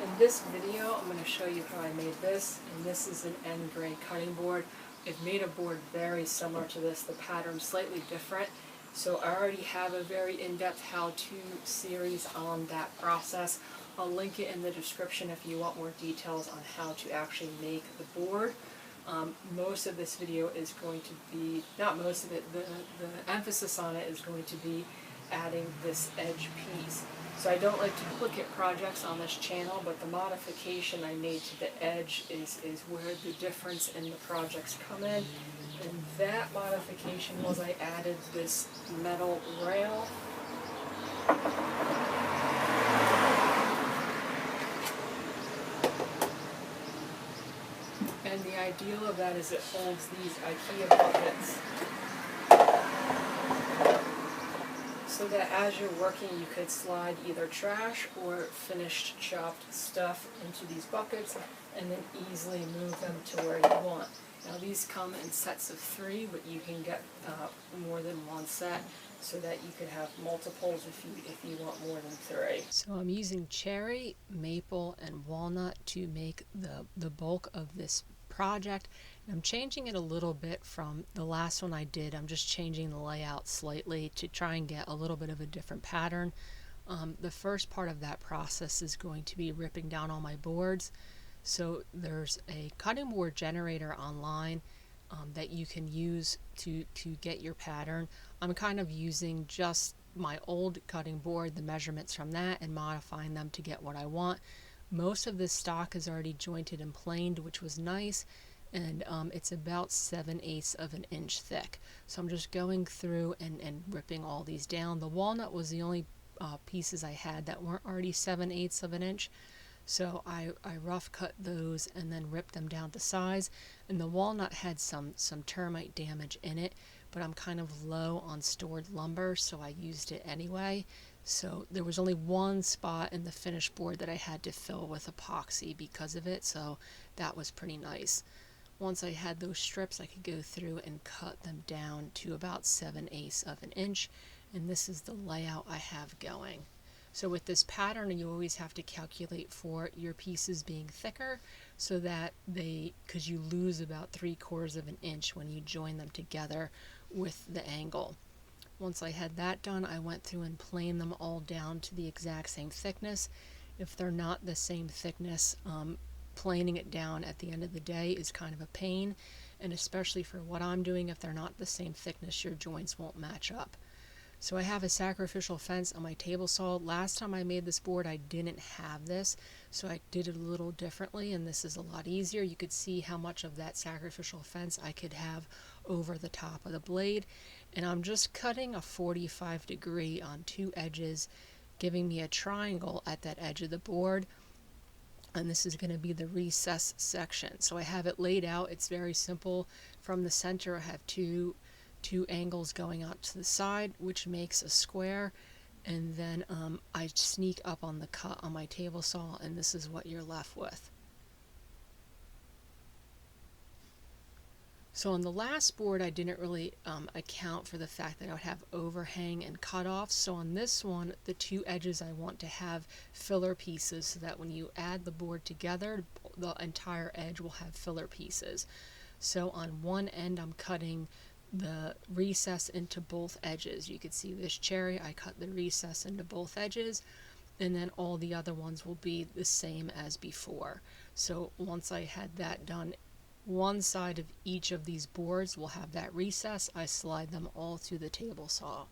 In this video, I'm going to show you how I made this, and this is an end grain cutting board. I've made a board very similar to this, the pattern's slightly different, so I already have a very in-depth how-to series on that process. I'll link it in the description if you want more details on how to actually make the board. Most of this video is going to be, not most of it, the emphasis on it is going to be adding this edge piece. So I don't like duplicate projects on this channel, but the modification I made to the edge is where the difference in the projects come in. And that modification was I added this metal rail. And the ideal of that is it holds these Ikea buckets, so that as you're working you could slide either trash or finished chopped stuff into these buckets and then easily move them to where you want. Now these come in sets of 3, but you can get more than one set so that you could have multiples if you want more than 3. So I'm using cherry, maple, and walnut to make the bulk of this project. I'm changing it a little bit from the last one I did. I'm just changing the layout slightly to try and get a little bit of a different pattern. The first part of that process is going to be ripping down all my boards. So there's a cutting board generator online that you can use to get your pattern. I'm kind of using just my old cutting board, the measurements from that, and modifying them to get what I want. Most of this stock is already jointed and planed, which was nice, and it's about 7/8 of an inch thick. So I'm just going through and ripping all these down. The walnut was the only pieces I had that weren't already 7/8 of an inch. So I rough cut those and then ripped them down to size. And the walnut had some termite damage in it, but I'm kind of low on stored lumber, so I used it anyway. So there was only one spot in the finished board that I had to fill with epoxy because of it, so that was pretty nice. Once I had those strips, I could go through and cut them down to about 7/8 of an inch, and this is the layout I have going. So with this pattern, you always have to calculate for your pieces being thicker so that because you lose about 3/4 of an inch when you join them together with the angle. Once I had that done, I went through and planed them all down to the exact same thickness. If they're not the same thickness, planing it down at the end of the day is kind of a pain, and especially for what I'm doing, if they're not the same thickness, your joints won't match up. So I have a sacrificial fence on my table saw. Last time I made this board, I didn't have this, so I did it a little differently, and this is a lot easier. You could see how much of that sacrificial fence I could have over the top of the blade, and I'm just cutting a 45-degree on 2 edges, giving me a triangle at that edge of the board, and this is going to be the recess section. So I have it laid out. It's very simple. From the center, I have two angles going out to the side, which makes a square, and then I sneak up on the cut on my table saw, and this is what you're left with. So on the last board, I didn't really account for the fact that I would have overhang and cutoffs. So on this one, the 2 edges I want to have filler pieces so that when you add the board together, the entire edge will have filler pieces. So on one end, I'm cutting the recess into both edges. You can see this cherry, I cut the recess into both edges, and then all the other ones will be the same as before. So once I had that done, one side of each of these boards will have that recess. I slide them all through the table saw.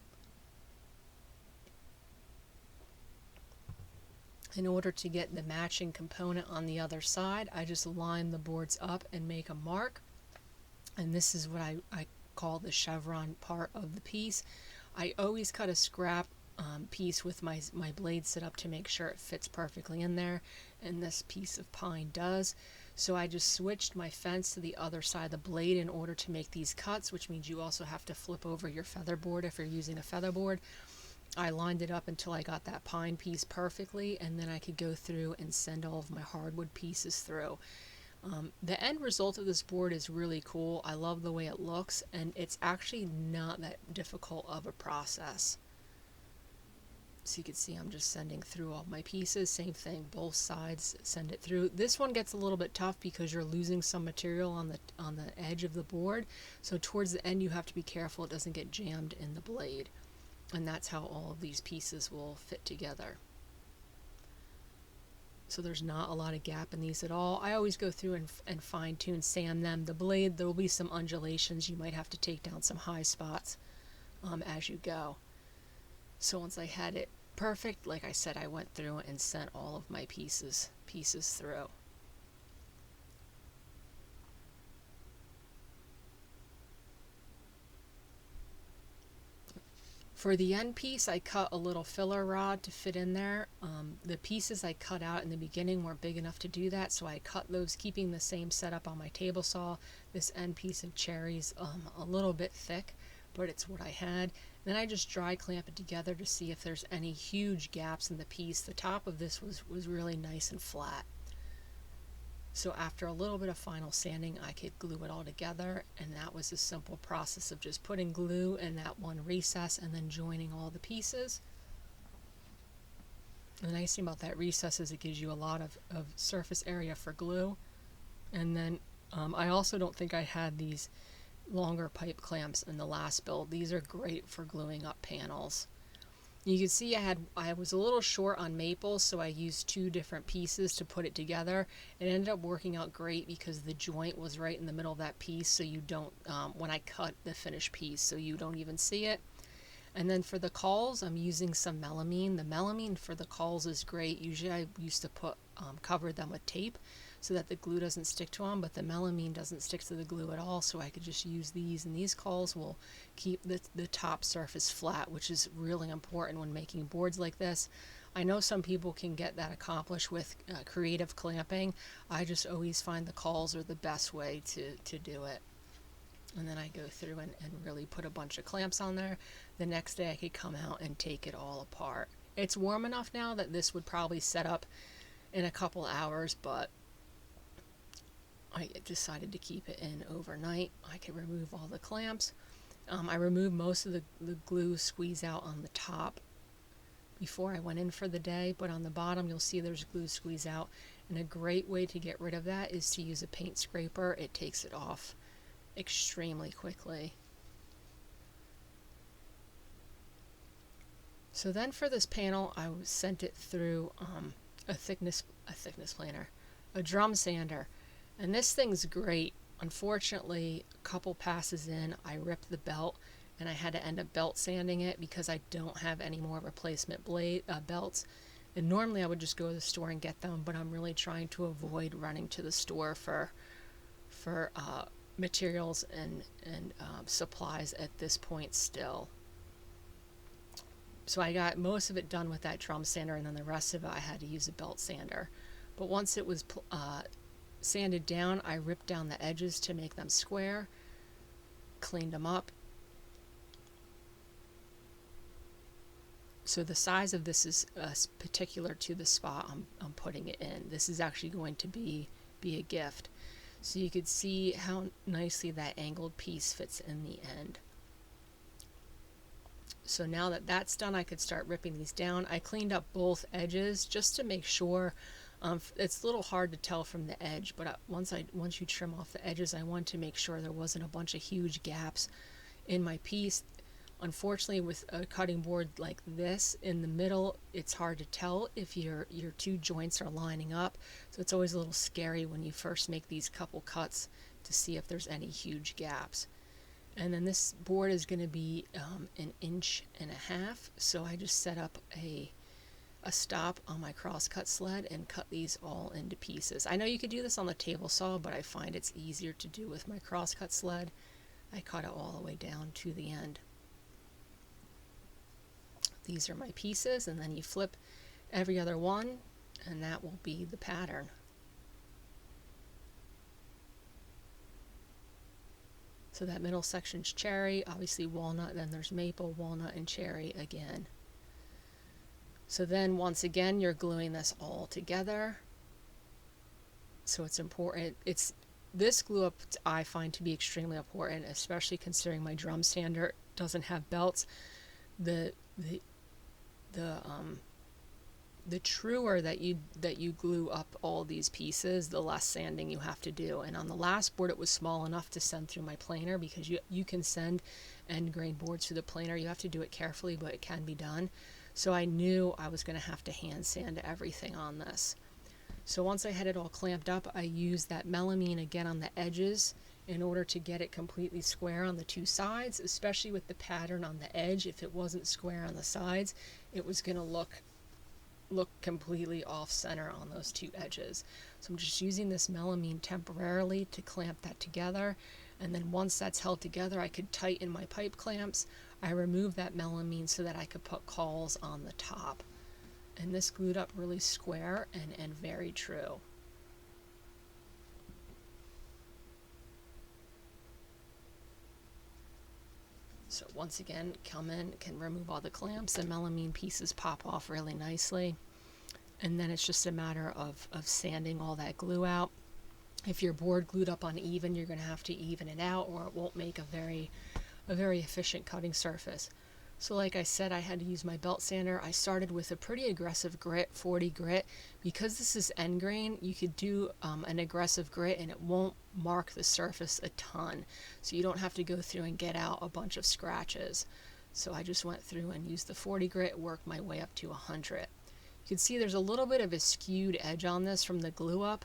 In order to get the matching component on the other side, I just line the boards up and make a mark, and this is what I call the chevron part of the piece. I always cut a scrap piece with my blade set up to make sure it fits perfectly in there, and this piece of pine does. So I just switched my fence to the other side of the blade in order to make these cuts, which means you also have to flip over your feather board if you're using a feather board. I lined it up until I got that pine piece perfectly, and then I could go through and send all of my hardwood pieces through. The end result of this board is really cool. I love the way it looks, and it's actually not that difficult of a process. So you can see I'm just sending through all my pieces. Same thing, both sides, send it through. This one gets a little bit tough because you're losing some material on the edge of the board. So towards the end you have to be careful it doesn't get jammed in the blade. And that's how all of these pieces will fit together. So there's not a lot of gap in these at all. I always go through and fine tune, sand them. The blade, there will be some undulations. You might have to take down some high spots as you go. So once I had it perfect, like I said, I went through and sent all of my pieces through. For the end piece, I cut a little filler rod to fit in there. The pieces I cut out in the beginning weren't big enough to do that, so I cut those, keeping the same setup on my table saw. This end piece of cherry's a little bit thick, but it's what I had. Then I just dry clamp it together to see if there's any huge gaps in the piece. The top of this was really nice and flat. So after a little bit of final sanding, I could glue it all together, and that was a simple process of just putting glue in that one recess and then joining all the pieces. The nice thing about that recess is it gives you a lot of surface area for glue. And then I also don't think I had these longer pipe clamps in the last build. These are great for gluing up panels. You can see I was a little short on maple, so I used 2 different pieces to put it together. It ended up working out great because the joint was right in the middle of that piece, so you don't, when I cut the finished piece, so you don't even see it. And then for the cauls, I'm using some melamine. The melamine for the cauls is great. Usually I used to cover them with tape so that the glue doesn't stick to them, but the melamine doesn't stick to the glue at all, so I could just use these, and these cauls will keep the top surface flat, which is really important when making boards like this. I know some people can get that accomplished with creative clamping. I just always find the cauls are the best way to do it. And then I go through and really put a bunch of clamps on there. The next day I could come out and take it all apart. It's warm enough now that this would probably set up in a couple hours, but I decided to keep it in overnight. I could remove all the clamps. I removed most of the glue squeeze out on the top before I went in for the day, but on the bottom you'll see there's glue squeeze out, and a great way to get rid of that is to use a paint scraper. It takes it off extremely quickly. So then for this panel, I sent it through a thickness planer, a drum sander. And this thing's great. Unfortunately, a couple passes in, I ripped the belt, and I had to end up belt sanding it because I don't have any more replacement belts. And normally I would just go to the store and get them, but I'm really trying to avoid running to the store for materials and supplies at this point still. So I got most of it done with that drum sander, and then the rest of it I had to use a belt sander. But once it was sanded down, I ripped down the edges to make them square, cleaned them up. So the size of this is particular to the spot I'm putting it in. This is actually going to be a gift. So you could see how nicely that angled piece fits in the end. So now that that's done, I could start ripping these down. I cleaned up both edges just to make sure. It's a little hard to tell from the edge, but once you trim off the edges, I want to make sure there wasn't a bunch of huge gaps in my piece. Unfortunately, with a cutting board like this in the middle, it's hard to tell if your 2 joints are lining up. So it's always a little scary when you first make these couple cuts to see if there's any huge gaps. And then this board is going to be 1.5 inches, so I just set up a stop on my crosscut sled and cut these all into pieces. I know you could do this on the table saw, but I find it's easier to do with my crosscut sled. I cut it all the way down to the end. These are my pieces, and then you flip every other one, and that will be the pattern. So that middle section's cherry, obviously walnut, then there's maple, walnut, and cherry again. So then once again you're gluing this all together. So it's important. This glue up I find to be extremely important, especially considering my drum sander doesn't have belts. The the truer that you glue up all these pieces, the less sanding you have to do. And on the last board, it was small enough to send through my planer, because you can send end grain boards through the planer. You have to do it carefully, but it can be done. So I knew I was going to have to hand sand everything on this. So once I had it all clamped up, I used that melamine again on the edges in order to get it completely square on the two sides, especially with the pattern on the edge. If it wasn't square on the sides, it was going to look completely off center on those two edges. So I'm just using this melamine temporarily to clamp that together, and then once that's held together, I could tighten my pipe clamps. I removed that melamine so that I could put cawls on the top. And this glued up really square and very true. So once again, come in, can remove all the clamps. The melamine pieces pop off really nicely. And then it's just a matter of sanding all that glue out. If your board glued up uneven, you're going to have to even it out, or it won't make a very efficient cutting surface. So like I said, I had to use my belt sander. I started with a pretty aggressive grit, 40 grit. Because this is end grain, you could do an aggressive grit and it won't mark the surface a ton. So you don't have to go through and get out a bunch of scratches. So I just went through and used the 40 grit, worked my way up to 100. You can see there's a little bit of a skewed edge on this from the glue up.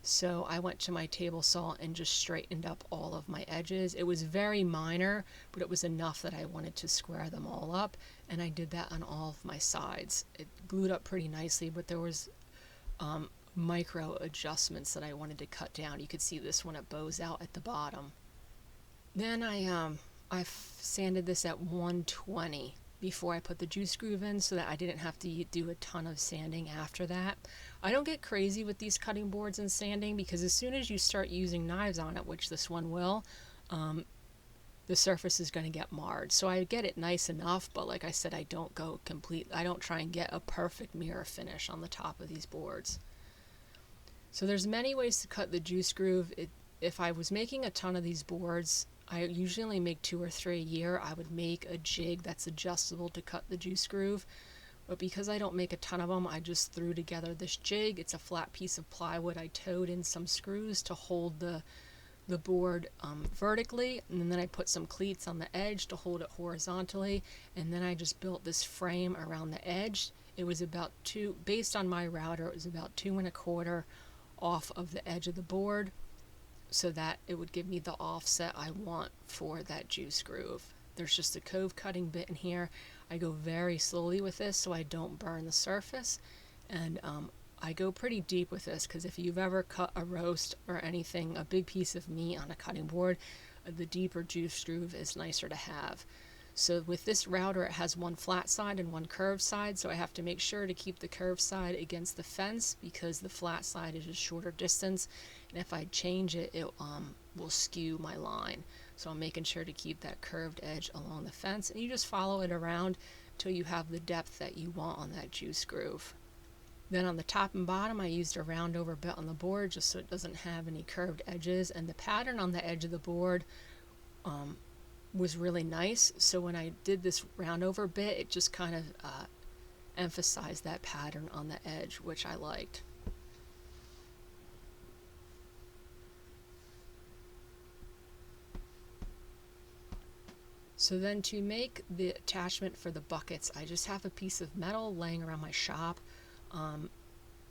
So I went to my table saw and just straightened up all of my edges. It was very minor, but it was enough that I wanted to square them all up, and I did that on all of my sides. It glued up pretty nicely, but there was micro adjustments that I wanted to cut down. You could see this one, it bows out at the bottom. Then I sanded this at 120 before I put the juice groove in, so that I didn't have to do a ton of sanding after that. I don't get crazy with these cutting boards and sanding, because as soon as you start using knives on it, which this one will, the surface is going to get marred. So I get it nice enough, but like I said, I don't try and get a perfect mirror finish on the top of these boards. So there's many ways to cut the juice groove. If I was making a ton of these boards, I usually only make 2 or 3 a year. I would make a jig that's adjustable to cut the juice groove. But because I don't make a ton of them, I just threw together this jig. It's a flat piece of plywood. I towed in some screws to hold the board vertically, and then I put some cleats on the edge to hold it horizontally, and then I just built this frame around the edge. It was about based on my router, it was about 2 1/4 off of the edge of the board, so that it would give me the offset I want for that juice groove. There's just a cove cutting bit in here. I go very slowly with this so I don't burn the surface, and I go pretty deep with this, because if you've ever cut a roast or anything, a big piece of meat on a cutting board, the deeper juice groove is nicer to have. So with this router, it has one flat side and one curved side, so I have to make sure to keep the curved side against the fence, because the flat side is a shorter distance, and if I change it, it will skew my line. So I'm making sure to keep that curved edge along the fence, and you just follow it around till you have the depth that you want on that juice groove. Then on the top and bottom, I used a round over bit on the board just so it doesn't have any curved edges, and the pattern on the edge of the board was really nice. So when I did this round over bit, it just kind of emphasized that pattern on the edge, which I liked. So then to make the attachment for the buckets, I just have a piece of metal laying around my shop.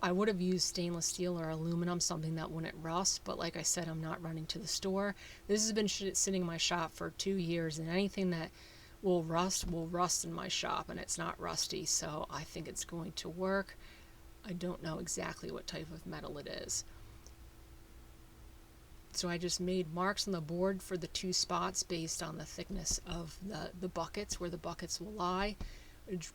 I would have used stainless steel or aluminum, something that wouldn't rust, but like I said, I'm not running to the store. This has been sitting in my shop for 2 years, and anything that will rust in my shop, and it's not rusty, so I think it's going to work. I don't know exactly what type of metal it is. So I just made marks on the board for the 2 spots based on the thickness of the buckets, where the buckets will lie.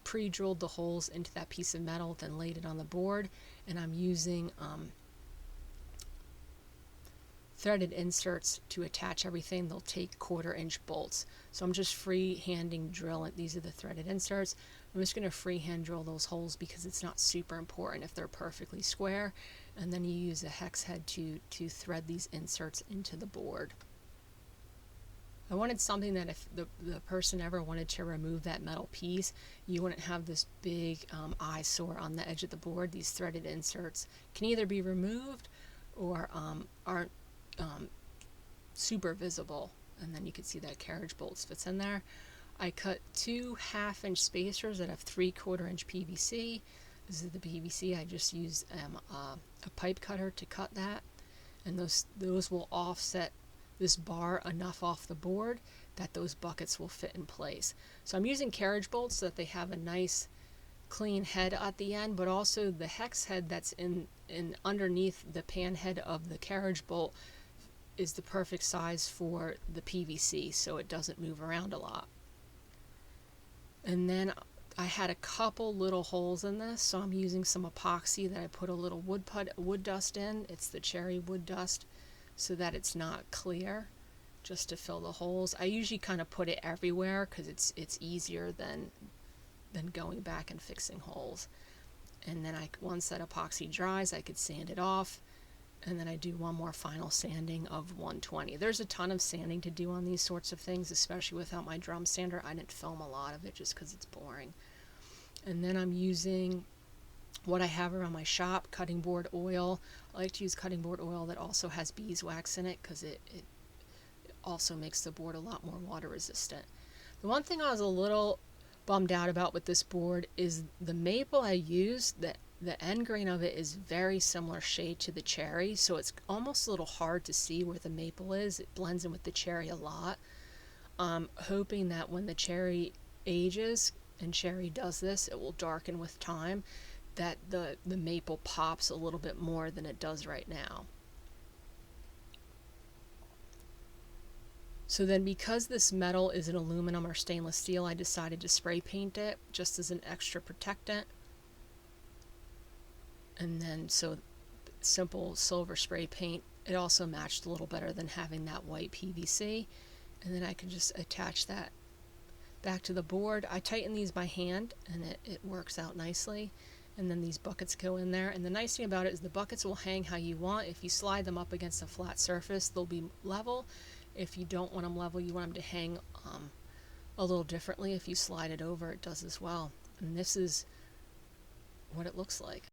Pre-drilled the holes into that piece of metal, then laid it on the board, and I'm using threaded inserts to attach everything. They'll take 1/4 inch bolts. So I'm just free-handing drilling. These are the threaded inserts. I'm just going to freehand drill those holes because it's not super important if they're perfectly square. And then you use a hex head to thread these inserts into the board. I wanted something that if the person ever wanted to remove that metal piece, you wouldn't have this big eyesore on the edge of the board. These threaded inserts can either be removed or aren't super visible, and then you can see that carriage bolts fits in there. I cut 2 1/2-inch spacers that have 3/4-inch PVC. This is the PVC. I just used a pipe cutter to cut that, and those will offset this bar enough off the board that those buckets will fit in place. So I'm using carriage bolts so that they have a nice clean head at the end, but also the hex head that's in underneath the pan head of the carriage bolt is the perfect size for the PVC, so it doesn't move around a lot. And then I had a couple little holes in this, so I'm using some epoxy that I put a little wood dust in. It's the cherry wood dust, so that it's not clear, just to fill the holes. I usually kind of put it everywhere because it's easier than going back and fixing holes. And then once that epoxy dries, I could sand it off, and then I do one more final sanding of 120. There's a ton of sanding to do on these sorts of things, especially without my drum sander. I didn't film a lot of it just because it's boring. And then I'm using what I have around my shop, cutting board oil. I like to use cutting board oil that also has beeswax in it because it also makes the board a lot more water resistant. The one thing I was a little bummed out about with this board is the maple I used, the end grain of it is very similar shade to the cherry, so it's almost a little hard to see where the maple is. It blends in with the cherry a lot. I'm hoping that when the cherry ages, and cherry does this, it will darken with time, that the maple pops a little bit more than it does right now. So then, because this metal is an aluminum or stainless steel, I decided to spray paint it just as an extra protectant. And then, so simple silver spray paint, it also matched a little better than having that white PVC. And then I can just attach that back to the board. I tighten these by hand, and it works out nicely. And then these buckets go in there. And the nice thing about it is the buckets will hang how you want. If you slide them up against a flat surface, they'll be level. If you don't want them level, you want them to hang a little differently. If you slide it over, it does as well. And this is what it looks like.